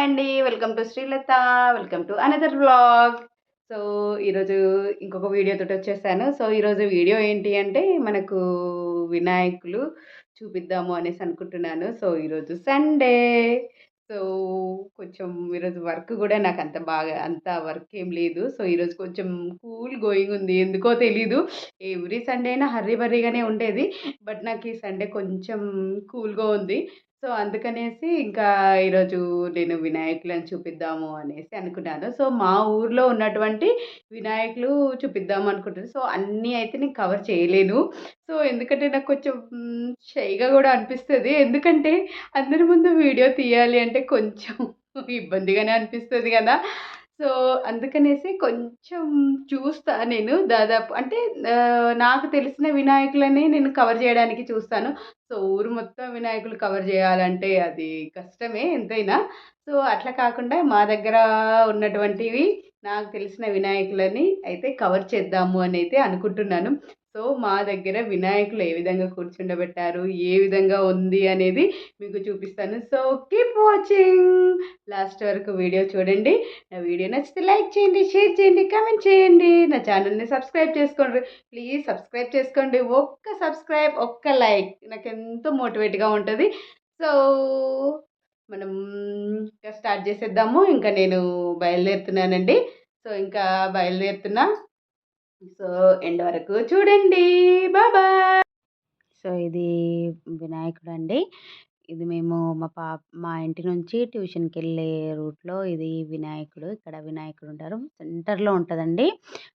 అండి. Welcome to Srilatha. Welcome to another vlog. So, ఈరోజు ఇంకొక వీడియోతోటొచ్చేసాను. సో, ఈరోజు వీడియో ఏంటి అంటే, మనకు వినాయకులు చూపిద్దాము అనేసి అనుకుంటున్నాను. సో, ఈరోజు సండే. సో, కొంచెం ఈరోజు వర్క్ గూడా నాకంత బాగా అంత వర్క్ ఏం లేదు. సో, ఈరోజు కొంచెం కూల్ గోయింగ్ ఉంది. ఎందుకో తెలీదు. ఎవ్రీ సండే అయినా హర్రీ బర్రీగానే ఉండేది. బట్ నాకు ఈ సండే కొంచెం కూల్‌గా ఉంది. సో, అందుకనేసి ఇంకా ఈరోజు నేను వినాయకులని చూపిద్దాము అనేసి అనుకున్నాను. సో, మా ఊర్లో ఉన్నటువంటి వినాయకులు చూపిద్దాం అనుకుంటున్నాను. సో, అన్నీ అయితే నేను కవర్ చేయలేను. సో, ఎందుకంటే నాకు కొంచెం షైగా గూడా అనిపిస్తది. ఎందుకంటే అందరి ముందు వీడియో తీయాలి అంటే కొంచెం ఇబ్బందిగానే అనిపిస్తది గదా! సో, అందుకనేసి కొంచెం చూస్తా నేను దాదాపు అంటే నాకు తెలిసిన వినాయకులని నేను కవర్ జేయడానికి చూస్తాను. సో, ఊరు మొత్తం వినాయకులు కవర్ జేయాలంటే అది కష్టమే ఎంతైనా. సో, అట్లా కాకుండా మా దగ్గర ఉన్నటువంటివి నాకు తెలిసిన వినాయకులని అయితే కవర్ చేద్దాము అనైతే అనుకుంటున్నాను. సో, మా దగ్గర వినాయకులు ఏ విధంగా కూర్చుండబెట్టారు, ఏ విధంగా ఉంది అనేది మీకు చూపిస్తాను. So, keep watching. లాస్ట్ వరకు వీడియో చూడండి. నా వీడియో నచ్చితే లైక్ చేయండి, షేర్ చేయండి, కామెంట్ చేయండి. నా ఛానల్‌ని సబ్స్క్రైబ్ చేసుకోండి. ప్లీజ్ సబ్స్క్రైబ్ చేసుకోండి. ఒక్క సబ్స్క్రైబ్, ఒక్క లైక్ నాకెంతో మోటివేట్‌గా ఉంటది. సో, మనం ఇంకా స్టార్ట్ చేసేద్దాము. ఇంకా నేను బయలుదేరుతున్నానండి. సో, ఇంకా బయలుదేరుతున్నా. సో, ఎండ్ వరకు చూడండి. బాయ్. సో, ఇది వినాయకుడండి. ఇది మేము మా ఇంటి నుంచి ట్యూషన్‌కెళ్ళే రూట్‌లో ఇది వినాయకుడు. ఇక్కడ వినాయకుడుంటారు. సెంటర్‌లో ఉంటదండి.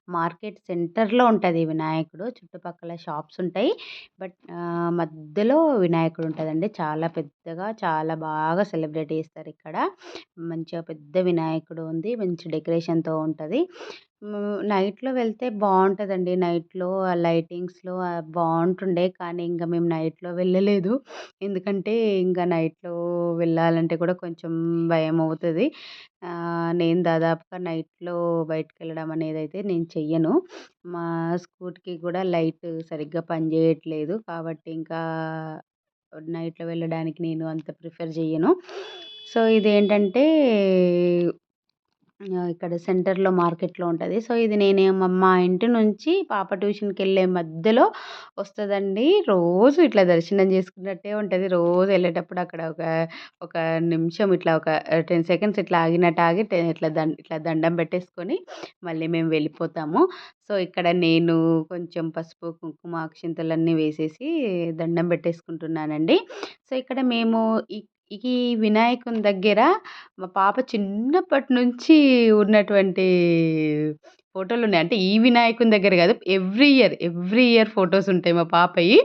మార్కెట్ సెంటర్‌లో ఉంటది ఈ వినాయకుడు. చుట్టుపక్కల షాప్స్ ఉంటాయి. బట్ మధ్యలో వినాయకుడు ఉంటదండి. చాలా పెద్దగా, చాలా బాగా సెలబ్రేట్ చేస్తారిక్కడ. మంచిగా పెద్ద వినాయకుడు ఉంది. మంచి డెకరేషన్‌తో ఉంటది. నైట్‌లో వెళ్తే బావుంటదండి. నైట్‌లో ఆ లైటింగ్స్‌లో బావుంటుండే. కానీ ఇంక మేము నైట్‌లో వెళ్ళలేదు. ఎందుకంటే ఇంక నైట్‌లో వెళ్ళాలంటే కూడా కొంచెం భయమవుతది. నేను దాదాపుగా నైట్‌లో బయటికెళ్ళడం అనేదైతే నేను చెయ్యను. మా స్కూటీకి కూడా లైట్ సరిగ్గా పనిచేయట్లేదు. కాబట్టి ఇంకా నైట్‌లో వెళ్ళడానికి నేను అంత ప్రిఫర్ చెయ్యను. సో, ఇదేంటంటే ఇక్కడ సెంటర్‌లో మార్కెట్‌లో ఉంటది. సో, ఇది మా ఇంటి నుంచి పాప ట్యూషన్‌కెళ్ళే మధ్యలో వస్తదండి. రోజు ఇట్లా దర్శనం చేసుకున్నట్టే ఉంటది. రోజు ఎళ్ళేటప్పుడు అక్కడ ఒక నిమిషం ఇట్లా ఒక 10 సెకండ్స్ ఇట్లా ఆగినట్టు ఆగి ఇట్లా దండం పెట్టేసుకొని మళ్ళీ మేము వెళ్ళిపోతాము. సో, ఇక్కడ నేను కొంచెం పసుపు, కుంకుమ, అక్షింతలన్నీ వేసేసి దండం పెట్టేసుకుంటున్నానండి. సో, ఇక్కడ మేము ఈ ఈ వినాయకుని దగ్గర మా పాప చిన్నప్పటి నుంచి ఉన్నటువంటి ఫోటోలున్నాయి. అంటే ఈ వినాయకుని దగ్గర గాదు. ఎవ్రీ ఇయర్ ఫోటోస్ ఉంటాయి మా పాపయి.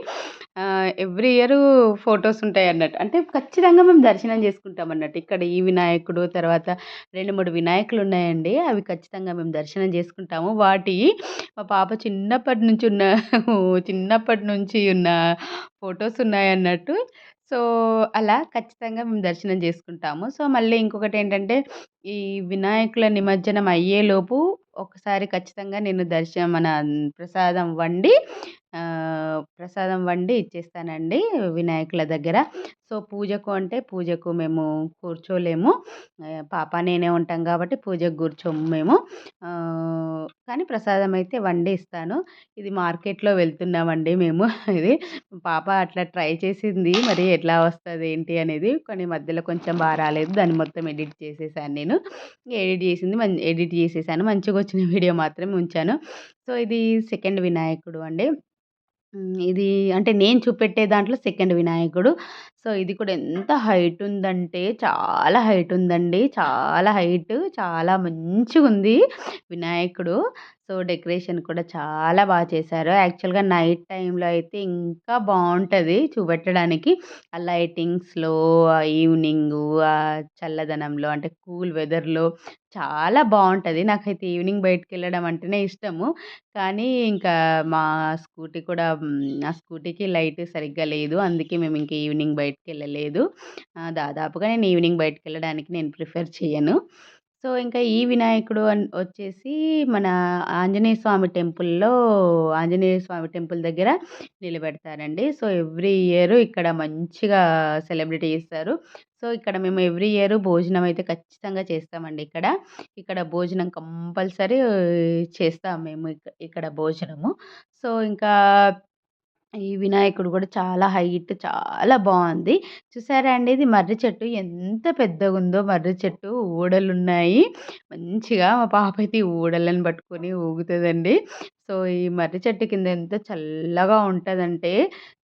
ఎవ్రీ ఇయరు ఫోటోస్ ఉంటాయన్నట్టు. అంటే ఖచ్చితంగా మేము దర్శనం చేసుకుంటామన్నట్టు. ఇక్కడ ఈ వినాయకుడు, తర్వాత 2, 3 వినాయకులున్నాయండి. అవి ఖచ్చితంగా మేము దర్శనం చేసుకుంటాము. మా పాప చిన్నప్పటి నుంచి ఉన్న ఫోటోస్ ఉన్నాయన్నట్టు. సో, అలా ఖచ్చితంగా మేము దర్శనం చేసుకుంటాము. సో, మళ్ళీ ఇంకొకటేంటంటే, ఈ వినాయకుల నిమజ్జనం అయ్యేలోపు ఒకసారి ఖచ్చితంగా నేను ప్రసాదం వండి ఇచ్చేస్తానండి వినాయకుల దగ్గర. సో, పూజకు మేము కూర్చోలేము. పాప, నేనే ఉంటాం కాబట్టి పూజకు కూర్చోము మేము. కానీ ప్రసాదం అయితే వండి ఇస్తాను. ఇది మార్కెట్‌లో వెళ్తున్నామండి మేము. ఇది పాప అట్లా ట్రై చేసింది. మరి ఎట్లా వస్తది ఏంటి అనేది. కానీ మధ్యలో కొంచెం రాలేదు. దాన్ని మొత్తం ఎడిట్ చేసేసాను నేను. ఎడిట్ చేసేసాను. మంచిగొచ్చిన వీడియో మాత్రమే ఉంచాను. సో, ఇది సెకండ్ వినాయకుడు అండి. ఇది అంటే నేను చూపెట్టే దాంట్లో సెకండ్ వినాయకుడు. సో, ఇది కూడా ఎంత హైట్ ఉందంటే చాలా హైట్ ఉందండి. చాలా హైట్, చాలా మంచిగుంది వినాయకుడు. సో, డెకరేషన్ కూడా చాలా చేశారు. యాక్చువల్‌గా నైట్ టైమ్‌లో అయితే ఇంకా బావుంటది చూపెట్టడానికి. ఆ లైటింగ్స్‌లో, ఆ ఈవినింగు, ఆ చల్లదనంలో అంటే కూల్ వెదర్‌లో చాలా బావుంటది. నాకైతే ఈవినింగ్ బయటికెళ్ళడం అంటేనే ఇష్టము. కానీ ఇంకా మా నా స్కూటీకి లైట్ సరిగ్గా లేదు. అందుకే మేమింక ఈవినింగ్ బయటికెళ్ళలేదు. దాదాపుగా నేను ఈవినింగ్ బయటికెళ్ళడానికి నేను ప్రిఫర్ చెయ్యను. సో, ఇంకా ఈ వినాయకుడు వచ్చేసి మన ఆంజనేయ స్వామి టెంపుల్‌లో ఆంజనేయ స్వామి టెంపుల్ దగ్గర నిలబెడతారండి. సో, ఎవ్రీ ఇయర్ ఇక్కడ మంచిగా సెలబ్రేట్ చేస్తారు. సో, ఇక్కడ మేము ఎవ్రీ ఇయర్ భోజనం అయితే ఖచ్చితంగా చేస్తామండి ఇక్కడ. ఇక్కడ భోజనం కంపల్సరీ చేస్తాం మేము ఇక్కడ భోజనము. సో, ఇంకా ఈ వినాయకుడు కూడా చాలా హైట్ చాలా బావుంది. చూసారా అండి ఇది మర్రి చెట్టు ఎంత పెద్దగుందో మర్రి చెట్టు ఊడలున్నాయి. మంచిగా మా పాప అయితే ఈ ఊడలను పట్టుకొని ఊగుతదండి. సో, ఈ మర్రి చెట్టు కింద ఎంత చల్లగా ఉంటదంటే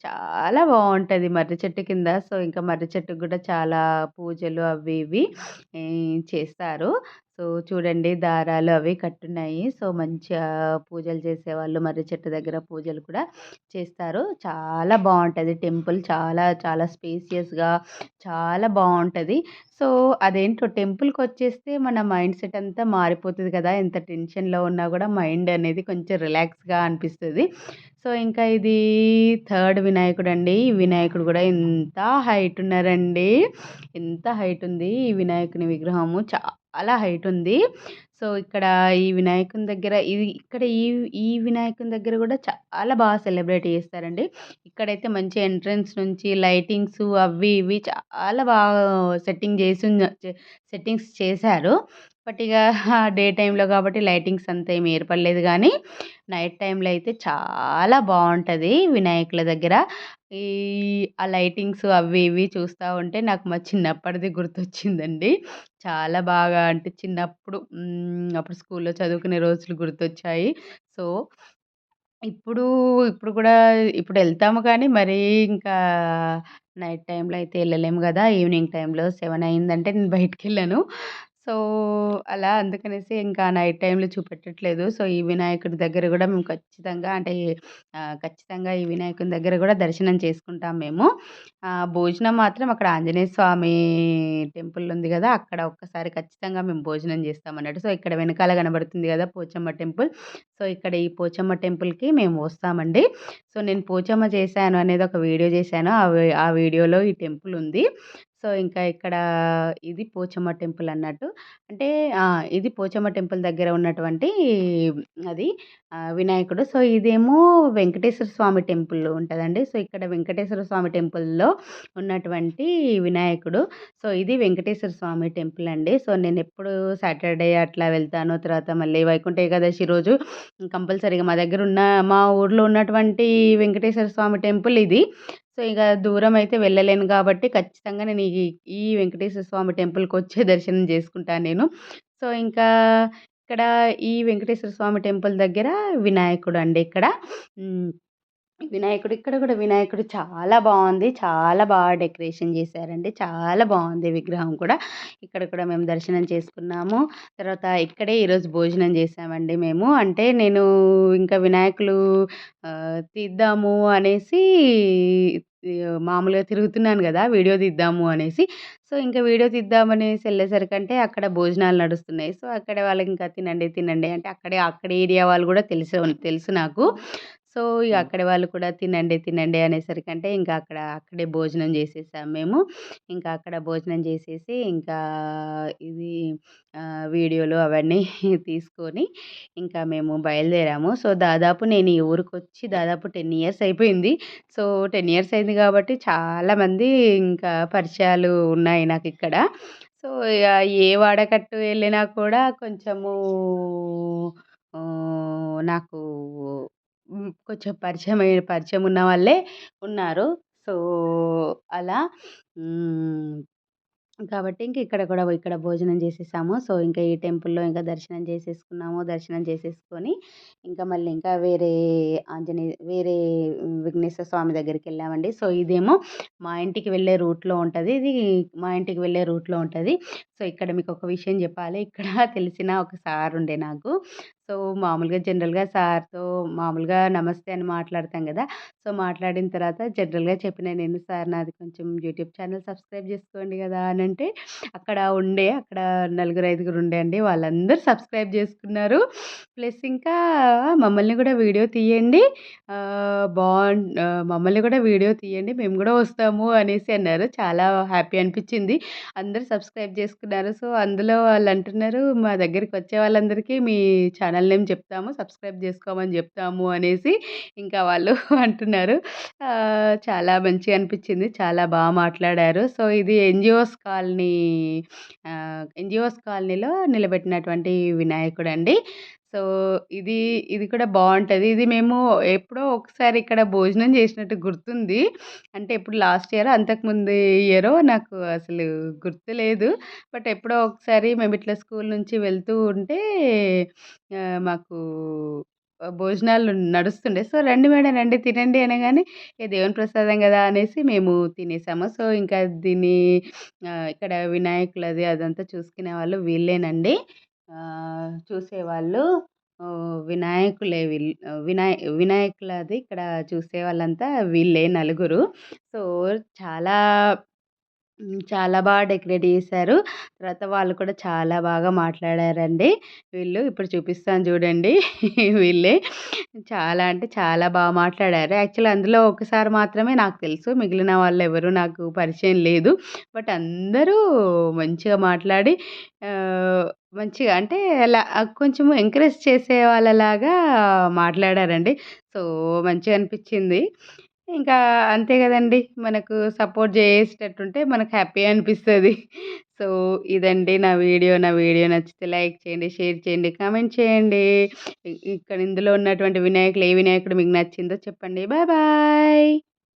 చాలా బావుంటది మర్రి చెట్టు కింద. సో, ఇంకా మర్రి చెట్టుకి కూడా చాలా పూజలు అవి ఇవి చేస్తారు. సో, చూడండి దారాలు అవి కట్టున్నాయి. సో, మంచిగా పూజలు చేసేవాళ్ళు మర్రి చెట్టు దగ్గర పూజలు కూడా చేస్తారు. చాలా బావుంటది టెంపుల్. చాలా చాలా స్పేసియస్‌గా చాలా బావుంటది. సో, అదేంటో టెంపుల్‌కొచ్చేస్తే మన మైండ్ సెట్ అంతా మారిపోతది కదా! ఎంత టెన్షన్‌లో ఉన్నా గూడా మైండ్ అనేది కొంచెం రిలాక్స్‌గా అనిపిస్తది. సో, ఇంకా ఇది థర్డ్ వినాయకుడండి. ఈ వినాయకుడు గూడా ఎంత హైట్ ఉన్నారండి. ఎంత హైట్ ఉంది ఈ వినాయకుని విగ్రహము. చాలా హైట్ ఉంది. సో, ఇక్కడ ఈ వినాయకుని దగ్గర ఇక్కడ ఈ వినాయకుని దగ్గర గూడా చాలా బాగా సెలబ్రేట్ చేస్తారండి. ఇక్కడైతే మంచి ఎంట్రన్స్ నుంచి లైటింగ్స్ అవి ఇవి చాలా బాగా సెట్టింగ్స్ చేశారు. బట్ ఇగ డే టైమ్‌లో కాబట్టి లైటింగ్స్ అంత ఏమి ఏర్పడలేదు గానీ, నైట్ టైమ్‌లో అయితే చాలా బావుంటది వినాయకుల దగ్గర. ఈ ఆ లైటింగ్స్ అవి ఇవి చూస్తా ఉంటే నాకు మా చిన్నప్పటిది గుర్తొచ్చిందండి. చాలా బాగా అంటే చిన్నప్పుడు అప్పుడు స్కూల్‌లో చదువుకునే రోజులు గుర్తొచ్చాయి. సో, ఇప్పుడు ఇప్పుడు కూడా ఇప్పుడెళ్తాము కానీ మరీ ఇంకా నైట్ టైమ్‌లో అయితే ఎళ్ళలేము గదా! ఈవినింగ్ టైమ్‌లో 7 అయిందంటే నేను బయటికెళ్ళను. సో, అలా అందుకనేసి ఇంకా నైట్ టైమ్‌లో చూపెట్టట్లేదు. సో, ఈ వినాయకుడి దగ్గర గూడా మేము ఖచ్చితంగా ఈ వినాయకుని దగ్గర గూడా దర్శనం చేసుకుంటాం మేము. భోజనం మాత్రం అక్కడ ఆంజనేయ స్వామి టెంపుల్ ఉంది గదా! అక్కడ ఒక్కసారి ఖచ్చితంగా మేము భోజనం చేస్తామన్నట్టు. సో, ఇక్కడ వెనకాల కనబడుతుంది గదా! పోచమ్మ టెంపుల్. సో, ఇక్కడ ఈ పోచమ్మ టెంపుల్‌కి మేము వస్తామండి. సో, నేను పోచమ్మ చేశాను అనేది ఒక వీడియో చేశాను. ఆ వీడియోలో ఈ టెంపుల్ ఉంది. సో, ఇంకా ఇక్కడ ఇది పోచమ్మ టెంపుల్ అన్నట్టు. అంటే ఇది పోచమ్మ టెంపుల్ దగ్గర ఉన్నటువంటి అది వినాయకుడు. సో, ఇదేమో వెంకటేశ్వర స్వామి టెంపుల్ ఉంటదండి. సో, ఇక్కడ వెంకటేశ్వర స్వామి టెంపుల్‌లో ఉన్నటువంటి వినాయకుడు. సో, ఇది వెంకటేశ్వర స్వామి టెంపుల్ అండి. సో, నేనెప్పుడు సాటర్‌డే అట్లా వెళ్తాను. తర్వాత మళ్ళీ వైకుంఠ ఏకాదశి రోజు కంపల్సరీగా మా ఊర్లో ఉన్నటువంటి వెంకటేశ్వర స్వామి టెంపుల్ ఇది. సో, ఇక దూరం అయితే వెళ్ళలేను గాబట్టి ఖచ్చితంగా నేను ఈ వెంకటేశ్వర స్వామి టెంపుల్‌కొచ్చే దర్శనం జేసుకుంటాను నేను. సో, ఇంకా ఇక్కడ ఈ వెంకటేశ్వర స్వామి టెంపుల్ దగ్గర వినాయకుడండి ఇక్కడ. హ్మ్. ఇక్కడ గూడా వినాయకుడు చాలా బావుంది. చాలా బాగా డెకరేషన్ జేశారండి. చాలా బావుంది విగ్రహం కూడా. ఇక్కడ కూడా మేము దర్శనం చేసుకున్నాము. తర్వాత ఇక్కడే ఈరోజు భోజనం జేశామండి మేము. అంటే నేను ఇంకా వినాయకులు తీద్దాము అనేసి మామూలుగా తిరుగుతున్నాను గదా! వీడియో తీద్దాము అనేసి. సో, ఇంకా వీడియో తీద్దామనేసి ఎళ్ళేసరికంటే అక్కడ భోజనాలు నడుస్తున్నాయి. సో, అక్కడ వాళ్ళకింకా తినండి, తినండి అంటే అక్కడ ఏరియా వాళ్ళు గూడా తెలుసు నాకు. సో, ఇగ అక్కడి వాళ్ళు కూడా తినండి, తినండి అనేసరికంటే ఇంకా అక్కడే భోజనం జేసేసాం మేము. ఇంకా అక్కడ భోజనం జేసేసి ఇంకా ఇది వీడియోలు అవన్నీ తీసుకొని ఇంకా మేము బయలుదేరాము. సో, దాదాపు నేను ఈ ఊరికొచ్చి దాదాపు 10 ఇయర్స్ అయిపోయింది. సో, 10 ఇయర్స్ అయింది గాబట్టి చాలామంది ఇంకా పరిచయాలు ఉన్నాయి నాకిక్కడ. సో, ఇగ ఏ వాడకట్టు వెళ్ళినా కూడా కొంచెము నాకు కొంచెం పరిచయం ఉన్న వాళ్ళే ఉన్నారు. సో, అలా హ్మ్. కాబట్టి ఇక్కడ భోజనం చేసేసాము. సో, ఇంకా ఈ టెంపుల్‌లో ఇంకా దర్శనం చేసేసుకున్నాము. దర్శనం చేసేసుకొని ఇంకా మళ్ళీ ఇంకా వేరే విఘ్నేశ్వర స్వామి దగ్గరికెళ్ళామండి. సో, ఇదేమో మా ఇంటికి వెళ్ళే రూట్‌లో ఉంటది. ఇది మా ఇంటికి వెళ్ళే రూట్‌లో ఉంటది. సో, ఇక్కడ మీకొక విషయం చెప్పాలి. ఇక్కడ తెలిసిన ఒక సార్ ఉండే నాకు. సో, మామూలుగా జనరల్‌గా సార్‌తో మామూలుగా నమస్తే అని మాట్లాడతాం గదా! సో, మాట్లాడిన తర్వాత జనరల్‌గా చెప్పిన నేను, "సార్ నాది కొంచెం యూట్యూబ్ ఛానల్ సబ్స్క్రైబ్ జేసుకోండి గదా!" అనంటే అక్కడ నలుగురు, ఐదుగురు ఉండే అండి. వాళ్ళందరూ సబ్స్క్రైబ్ జేసుకున్నారు. ప్లస్ ఇంకా మమ్మల్ని గూడా వీడియో తీయండి. మమ్మల్ని గూడా వీడియో తీయండి. మేము గూడా వస్తాము అనేసి అన్నారు. చాలా హ్యాపీ అనిపిచ్చింది. అందరూ సబ్స్క్రైబ్ చేసుకున్నారు. సో, అందులో వాళ్ళంటున్నారు, "మా దగ్గరికొచ్చే వాళ్ళందరికీ మీ ఛానల్ నేమ్ చెప్తాము. సబ్స్క్రైబ్ జేసుకోమని జెప్తాము" అనేసి ఇంకా వాళ్ళు అంటున్నారు. చాలా మంచిగా అనిపిచ్చింది. చాలా మాట్లాడారు. సో, ఇది ఎన్‌జీఓస్ కాలనీలో నిలబెట్టినటువంటి వినాయకుడండి. సో, ఇది ఇది కూడా బావుంటది. ఇది మేము ఎప్పుడో ఒకసారి ఇక్కడ భోజనం చేసినట్టు గుర్తుంది. అంటే ఎప్పుడు లాస్ట్ ఇయరో, అంతకుముందు ఇయరో నాకు అసలు గుర్తులేదు. బట్ ఎప్పుడో ఒకసారి మేమిట్లా స్కూల్ నుంచి వెళ్తూ ఉంటే మాకు భోజనాలు నడుస్తుండే. సో, "రండి మేడం రండి తినండి" అనగానే దేవుని ప్రసాదం గదా! అనేసి మేము తినేసాము. సో, ఇంకా ఇక్కడ వినాయకులది అదంతా చూసుకునేవాళ్ళు వీళ్ళేనండి. చూసేవాళ్ళు వినాయకులే వినాయకులది ఇక్కడ చూసేవాళ్ళంతా వీళ్ళే నలుగురు. సో, చాలా చాలా డెకరేట్ చేశారు. తర్వాత వాళ్ళు కూడా చాలా బాగా మాట్లాడారండి. ఇప్పుడు చూపిస్తాను చూడండి. వీళ్ళే. చాలా అంటే చాలా మాట్లాడారు. యాక్చువల్లీ అందులో ఒకసారి మాత్రమే నాకు తెలుసు. మిగిలిన వాళ్ళెవరు నాకు పరిచయం లేదు. బట్ అందరూ మంచిగా మాట్లాడి మంచిగా అంటే అలా కొంచెం ఎంకరేజ్ చేసే వాళ్ళలాగా మాట్లాడారండి. సో, మంచిగా అనిపిచ్చింది. ఇంకా అంతే గదండీ! మనకు సపోర్ట్ జేసేటట్టుంటే మనకు హ్యాపీ అనిపిస్తది. సో, ఇదండి నా వీడియో. నా వీడియో నచ్చితే లైక్ చేయండి, షేర్ చేయండి, కామెంట్ చేయండి. ఇక్కడ ఇందులో ఉన్నటువంటి వినాయకులు ఏ వినాయకుడు మీకు నచ్చిందో చెప్పండి. Bye bye.